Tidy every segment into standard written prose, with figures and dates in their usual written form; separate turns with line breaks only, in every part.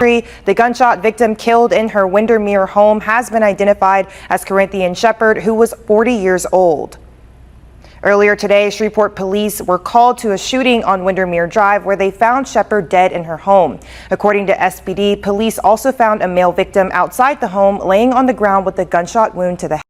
The gunshot victim killed in her Windermere home has been identified as Corinthian Shepard, who was 40 years old. Earlier today, Shreveport police were called to a shooting on Windermere Drive where they found Shepard dead in her home. According to SPD, police also found a male victim outside the home laying on the ground with a gunshot wound to the head.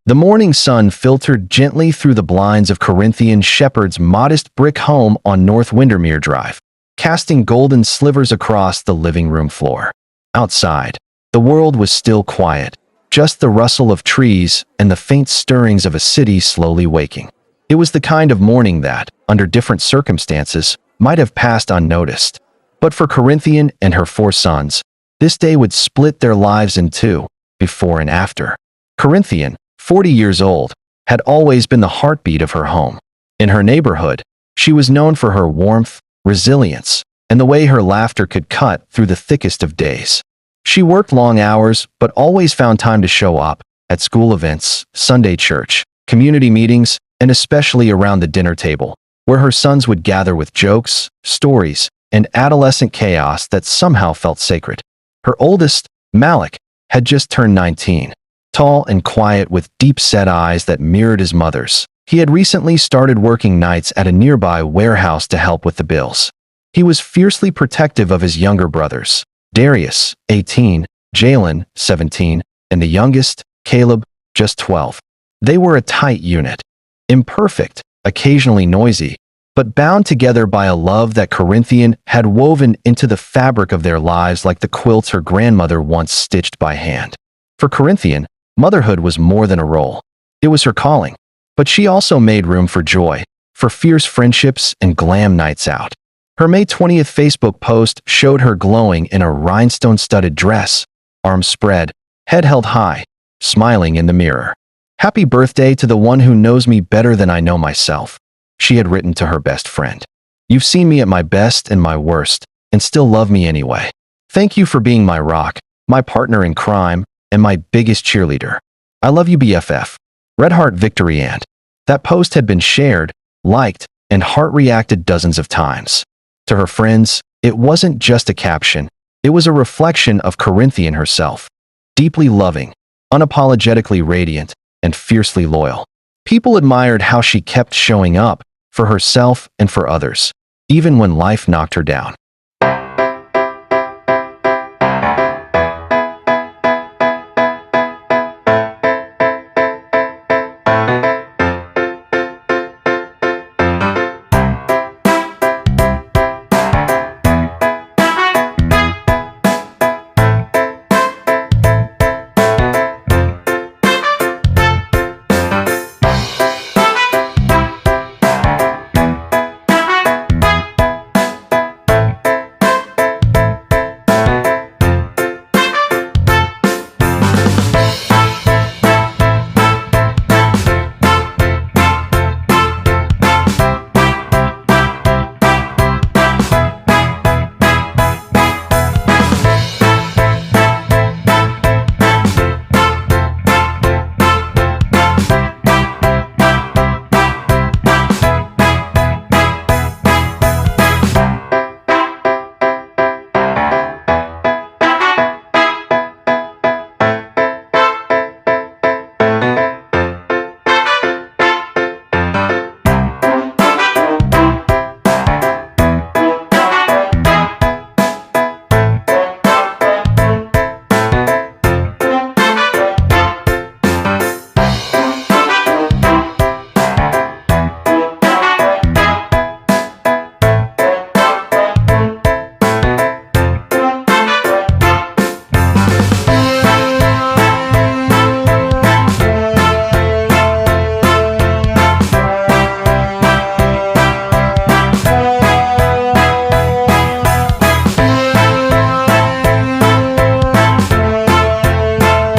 The morning sun filtered gently through the blinds of Corinthian Shepard's modest brick home on North Windermere Drive, casting golden slivers across the living room floor. Outside, the world was still quiet, just the rustle of trees and the faint stirrings of a city slowly waking. It was the kind of morning that, under different circumstances, might have passed unnoticed. But for Corinthian and her 4 sons, this day would split their lives in two, before and after. Corinthian, 40 years old, had always been the heartbeat of her home. In her neighborhood, she was known for her warmth, resilience, and the way her laughter could cut through the thickest of days. She worked long hours, but always found time to show up at school events, Sunday church, community meetings, and especially around the dinner table, where her sons would gather with jokes, stories, and adolescent chaos that somehow felt sacred. Her oldest, Malik, had just turned 19. Tall and quiet with deep-set eyes that mirrored his mother's. He had recently started working nights at a nearby warehouse to help with the bills. He was fiercely protective of his younger brothers, Darius, 18, Jalen, 17, and the youngest, Caleb, just 12. They were a tight unit. Imperfect, occasionally noisy, but bound together by a love that Corinthian had woven into the fabric of their lives like the quilts her grandmother once stitched by hand. For Corinthian, motherhood was more than a role. It was her calling. But she also made room for joy, for fierce friendships and glam nights out. Her May 20th Facebook post showed her glowing in a rhinestone-studded dress, arms spread, head held high, smiling in the mirror. "Happy birthday to the one who knows me better than I know myself," she had written to her best friend. "You've seen me at my best and my worst, and still love me anyway. Thank you for being my rock, my partner in crime, and my biggest cheerleader. I love you, BFF. Red Heart Victory." And that post had been shared, liked, and heart-reacted dozens of times. To her friends, it wasn't just a caption. It was a reflection of Corinthian herself. Deeply loving, unapologetically radiant, and fiercely loyal. People admired how she kept showing up, for herself and for others, even when life knocked her down.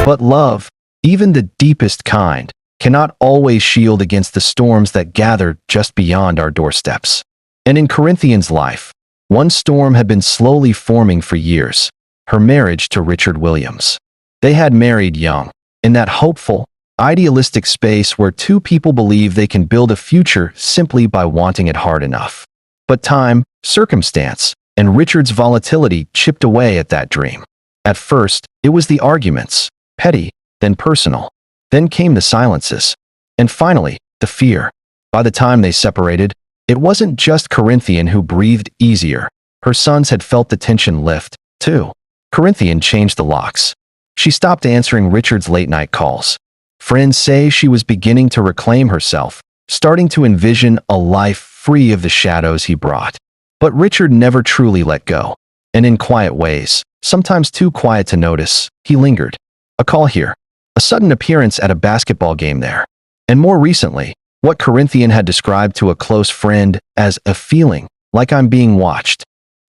But love, even the deepest kind, cannot always shield against the storms that gather just beyond our doorsteps. And in Corinthian's life, one storm had been slowly forming for years: her marriage to Richard Williams. They had married young, in that hopeful, idealistic space where two people believe they can build a future simply by wanting it hard enough. But time, circumstance, and Richard's volatility chipped away at that dream. At first, it was the arguments, petty, then personal. Then came the silences. And finally, the fear. By the time they separated, it wasn't just Corinthian who breathed easier. Her sons had felt the tension lift, too. Corinthian changed the locks. She stopped answering Richard's late-night calls. Friends say she was beginning to reclaim herself, starting to envision a life free of the shadows he brought. But Richard never truly let go. And in quiet ways, sometimes too quiet to notice, he lingered. A call here, a sudden appearance at a basketball game there. And more recently, what Corinthian had described to a close friend as a feeling like I'm being watched.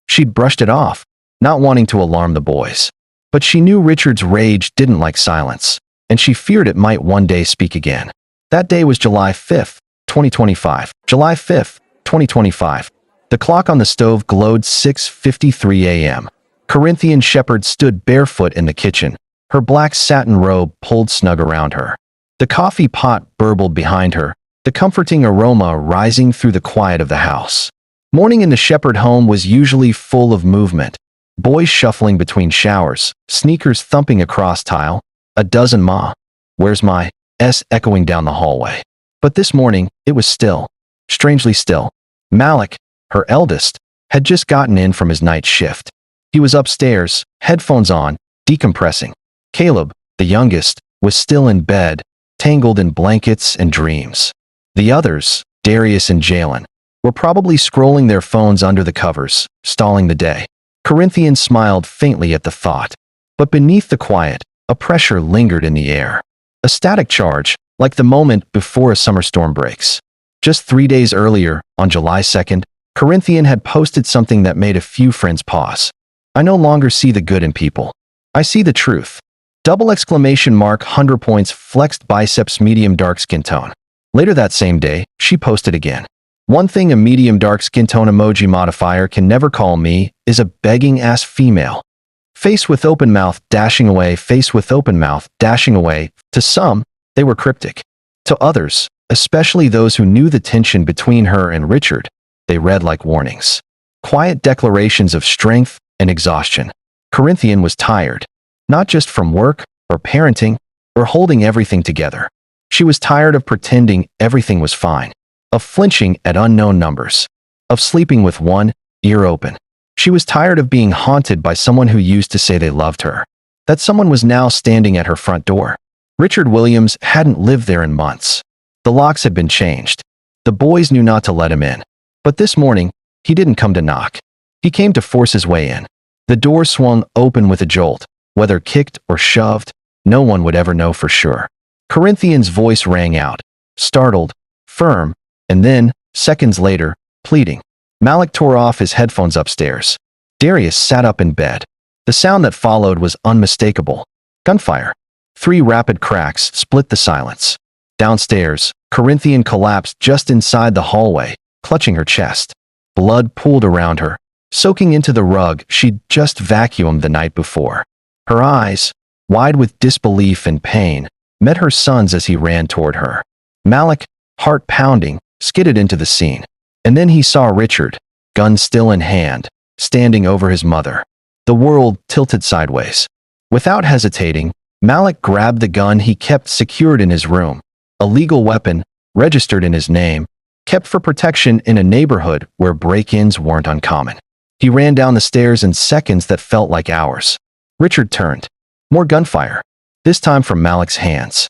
She'd brushed it off, not wanting to alarm the boys. But she knew Richard's rage didn't like silence, and she feared it might one day speak again. That day was July 5th, 2025. July 5th, 2025. The clock on the stove glowed 6:53 a.m. Corinthian Shepard stood barefoot in the kitchen, her black satin robe pulled snug around her. The coffee pot burbled behind her, the comforting aroma rising through the quiet of the house. Morning in the Shepard home was usually full of movement. Boys shuffling between showers, sneakers thumping across tile, a dozen "Ma, where's my s" echoing down the hallway. But this morning, it was still. Strangely still. Malik, her eldest, had just gotten in from his night shift. He was upstairs, headphones on, decompressing. Caleb, the youngest, was still in bed, tangled in blankets and dreams. The others, Darius and Jalen, were probably scrolling their phones under the covers, stalling the day. Corinthian smiled faintly at the thought. But beneath the quiet, a pressure lingered in the air. A static charge, like the moment before a summer storm breaks. Just 3 days earlier, on July 2nd, Corinthian had posted something that made a few friends pause. I no longer see the good in people. I see the truth. Double exclamation mark, 100 points, flexed biceps, medium dark skin tone. Later that same day, she posted again. One thing a medium dark skin tone emoji modifier can never call me is a begging ass female. Face with open mouth, dashing away, face with open mouth, dashing away. To some, they were cryptic. To others, especially those who knew the tension between her and Richard, they read like warnings. Quiet declarations of strength and exhaustion. Corinthian was tired, not just from work or parenting or holding everything together. She was tired of pretending everything was fine, of flinching at unknown numbers, of sleeping with one ear open. She was tired of being haunted by someone who used to say they loved her. That someone was now standing at her front door. Richard Williams hadn't lived there in months. The locks had been changed. The boys knew not to let him in. But this morning, he didn't come to knock. He came to force his way in. The door swung open with a jolt. Whether kicked or shoved, no one would ever know for sure. Corinthian's voice rang out, startled, firm, and then, seconds later, pleading. Malik tore off his headphones upstairs. Darius sat up in bed. The sound that followed was unmistakable. Gunfire. 3 rapid cracks split the silence. Downstairs, Corinthian collapsed just inside the hallway, clutching her chest. Blood pooled around her, soaking into the rug she'd just vacuumed the night before. Her eyes, wide with disbelief and pain, met her son's as he ran toward her. Malik, heart pounding, skidded into the scene. And then he saw Richard, gun still in hand, standing over his mother. The world tilted sideways. Without hesitating, Malik grabbed the gun he kept secured in his room, a legal weapon, registered in his name, kept for protection in a neighborhood where break-ins weren't uncommon. He ran down the stairs in seconds that felt like hours. Richard turned. More gunfire, this time from Malik's hands.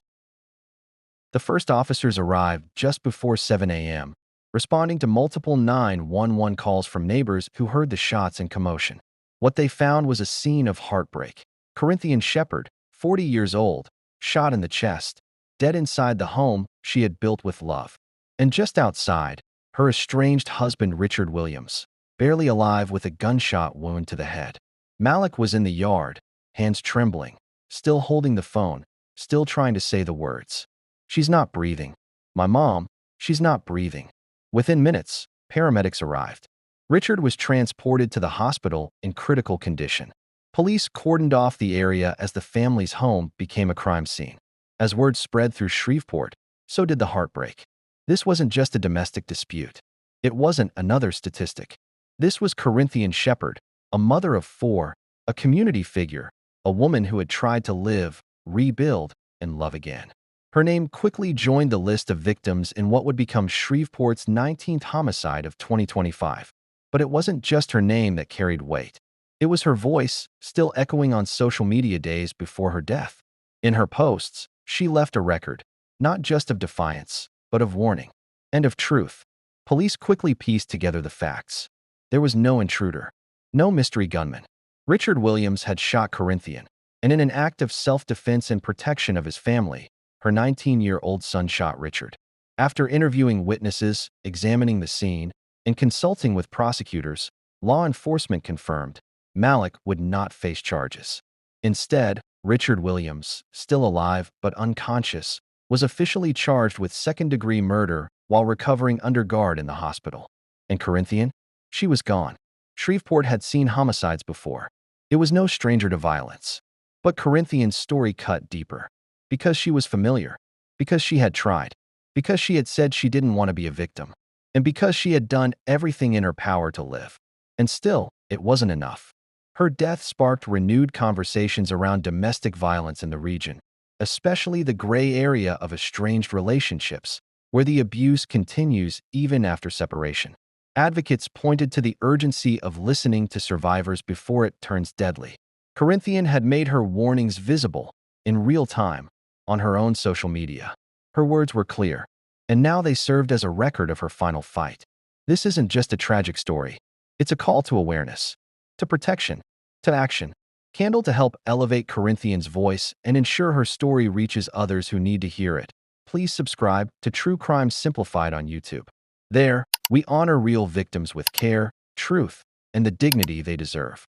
The first officers arrived just before 7 a.m., responding to multiple 911 calls from neighbors who heard the shots and commotion. What they found was a scene of heartbreak. Corinthian Shepard, 40 years old, shot in the chest, dead inside the home she had built with love. And just outside, her estranged husband Richard Williams, barely alive with a gunshot wound to the head. Malik was in the yard, hands trembling, still holding the phone, still trying to say the words. She's not breathing. My mom, she's not breathing. Within minutes, paramedics arrived. Richard was transported to the hospital in critical condition. Police cordoned off the area as the family's home became a crime scene. As word spread through Shreveport, so did the heartbreak. This wasn't just a domestic dispute. It wasn't another statistic. This was Corinthian Shepard, a mother of 4, a community figure, a woman who had tried to live, rebuild, and love again. Her name quickly joined the list of victims in what would become Shreveport's 19th homicide of 2025. But it wasn't just her name that carried weight. It was her voice, still echoing on social media days before her death. In her posts, she left a record, not just of defiance, but of warning. And of truth. Police quickly pieced together the facts. There was no intruder. No mystery gunman. Richard Williams had shot Corinthian, and in an act of self-defense and protection of his family, her 19-year-old son shot Richard. After interviewing witnesses, examining the scene, and consulting with prosecutors, law enforcement confirmed Malik would not face charges. Instead, Richard Williams, still alive but unconscious, was officially charged with second-degree murder while recovering under guard in the hospital. And Corinthian? She was gone. Shreveport had seen homicides before. It was no stranger to violence. But Corinthian's story cut deeper. Because she was familiar. Because she had tried. Because she had said she didn't want to be a victim. And because she had done everything in her power to live. And still, it wasn't enough. Her death sparked renewed conversations around domestic violence in the region, especially the gray area of estranged relationships, where the abuse continues even after separation. Advocates pointed to the urgency of listening to survivors before it turns deadly. Corinthian had made her warnings visible, in real time, on her own social media. Her words were clear, and now they served as a record of her final fight. This isn't just a tragic story. It's a call to awareness, to protection, to action. Candle to help elevate Corinthian's voice and ensure her story reaches others who need to hear it. Please subscribe to True Crime Simplified on YouTube. There, we honor real victims with care, truth, and the dignity they deserve.